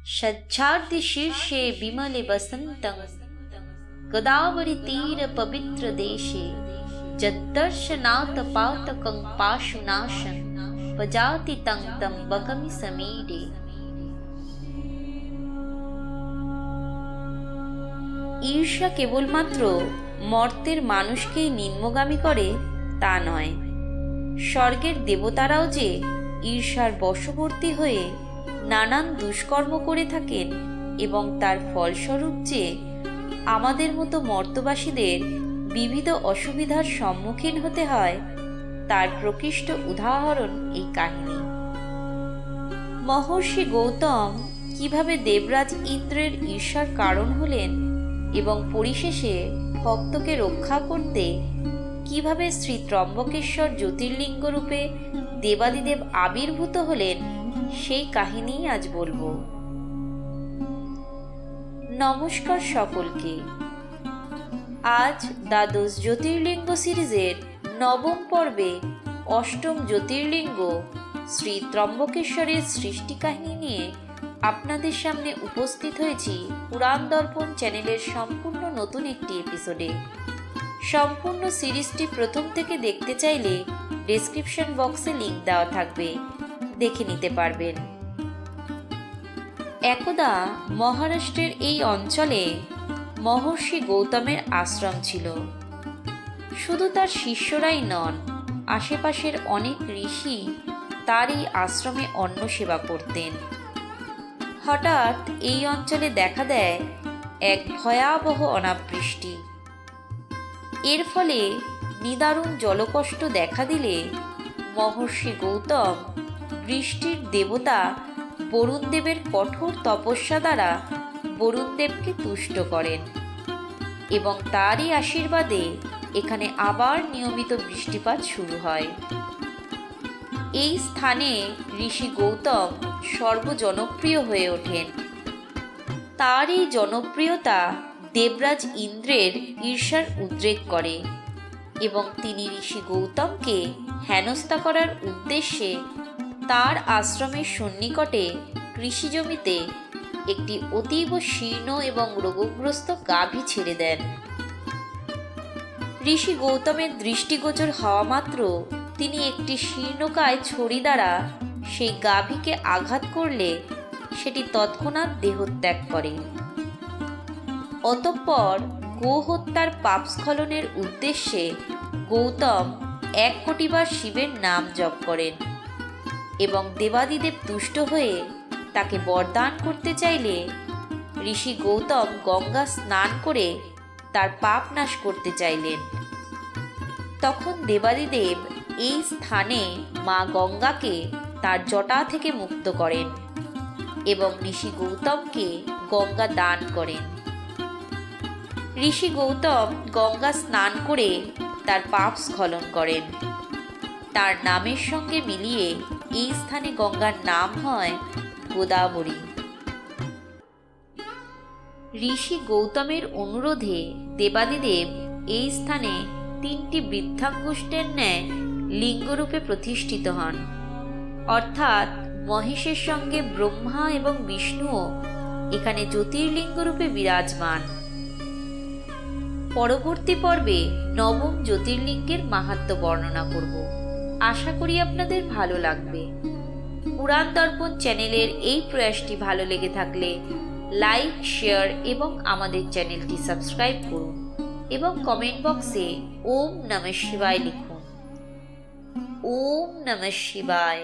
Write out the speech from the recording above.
सज्जार्दि शीर्षे विमले वसन्तं गोदावरी तीर पवित्र देशे जद्दर्शनात् पाशुनाशं भजाति तं बकमि समीरे। ঈর্ষা কেবলমাত্র মর্তের মানুষকেই নিম্নগামী করে তা নয়, স্বর্গের দেবতারাও যে ঈর্ষার বশবর্তী হয়ে নানান দুষ্কর্ম করে থাকেন এবং তার ফলস্বরূপ যে আমাদের মতো মর্তবাসীদের বিবিধ অসুবিধার সম্মুখীন হতে হয় তার প্রকৃষ্ট উদাহরণ এই কাহিনী। মহর্ষি গৌতম কিভাবে দেবরাজ ইন্দ্রের ঈর্ষার কারণ হলেন এবং পরিশেষে ভক্তকে রক্ষা করতে কিভাবে শ্রী ত্রম্বকেশ্বর জ্যোতির্লিঙ্গ রূপে দেবাদিদেব আবির্ভূত হলেন সেই কাহিনী আজ বলবো। নমস্কার সকলকে। আজ দ্বাদশ জ্যোতির্লিঙ্গ সিরিজের নবম পর্বে অষ্টম জ্যোতির্লিঙ্গ শ্রী ত্রম্বকেশ্বরের সৃষ্টি কাহিনী নিয়ে আপনাদের সামনে উপস্থিত হয়েছি পুরাণ দর্পণ চ্যানেলের সম্পূর্ণ নতুন একটি এপিসোডে। সম্পূর্ণ সিরিজটি প্রথম থেকে দেখতে চাইলে ডেসক্রিপশন বক্সে লিংক দেওয়া থাকবে, দেখে নিতে পারবেন। একদা মহারাষ্ট্রের এই অঞ্চলে মহর্ষি গৌতমের আশ্রম ছিল। শুধু তার শিষ্যরাই নন, আশেপাশের অনেক ঋষি তার এই আশ্রমে অন্ন সেবা করতেন। হঠাৎ এই অঞ্চলে দেখা দেয় এক ভয়াবহ অনাবৃষ্টি। এর ফলে নিদারুণ জলকষ্ট দেখা দিলে মহর্ষি গৌতম বৃষ্টির দেবতা বরুণদেবের কঠোর তপস্যা দ্বারা বরুণদেবকে তুষ্ট করেন এবং তারই আশীর্বাদে এখানে আবার নিয়মিত বৃষ্টিপাত শুরু হয়। এই স্থানে ঋষি গৌতম সর্বজনপ্রিয় হয়ে ওঠেন। তার এই জনপ্রিয়তা দেবরাজ ইন্দ্রের ঈর্ষার উদ্রেক করে এবং তিনি ঋষি গৌতমকে হেনস্থা করার উদ্দেশ্যে তার আশ্রমের সন্নিকটে কৃষিজমিতে একটি অতীব শীর্ণ এবং রোগগ্রস্ত গাভী ছেড়ে দেন। ঋষি গৌতমের দৃষ্টিগোচর হওয়া মাত্র তিনি একটি শীর্ণকায় ছড়ি দ্বারা সেই গাভীকে আঘাত করলে সেটি তৎক্ষণাৎ দেহত্যাগ করে। অতঃপর গোহত্যার পাপস্খলনের উদ্দেশ্যে গৌতম 1 কোটিবার শিবের নাম জপ করেন এবং দেবাদিদেব তুষ্ট হয়ে তাকে বরদান করতে চাইলে ঋষি গৌতম গঙ্গা স্নান করে তার পাপ নাশ করতে চাইলেন। তখন দেবাদিদেব এই স্থানে মা গঙ্গাকে তার জটা থেকে মুক্ত করেন এবং ঋষি গৌতমকে গঙ্গা দান করেন। ঋষি গৌতম গঙ্গা স্নান করে তার পাপ স্খলন করেন। তার নামের সঙ্গে মিলিয়ে এই স্থানে গঙ্গার নাম হয় গোদাবরী। ঋষি গৌতমের অনুরোধে দেবাদিদেব এই স্থানে 3টি বৃদ্ধাঙ্গুষ্ঠের ন্যায় লিঙ্গরূপে প্রতিষ্ঠিত হন, অর্থাৎ মহেশের সঙ্গে ব্রহ্মা এবং বিষ্ণুও এখানে জ্যোতির্লিঙ্গরূপে বিরাজমান। পরবর্তী পর্বে নবম জ্যোতির্লিঙ্গের মাহাত্ম্য বর্ণনা করব। আশা করি আপনাদের ভালো লাগবে। পুরাণ দর্পণ চ্যানেলের এই প্রয়াসটি ভালো লেগে থাকলে লাইক, শেয়ার এবং আমাদের চ্যানেলটি সাবস্ক্রাইব করুন এবং কমেন্ট বক্সে ওম নমঃ শিবায় লিখুন। ওম নমঃ শিবায়।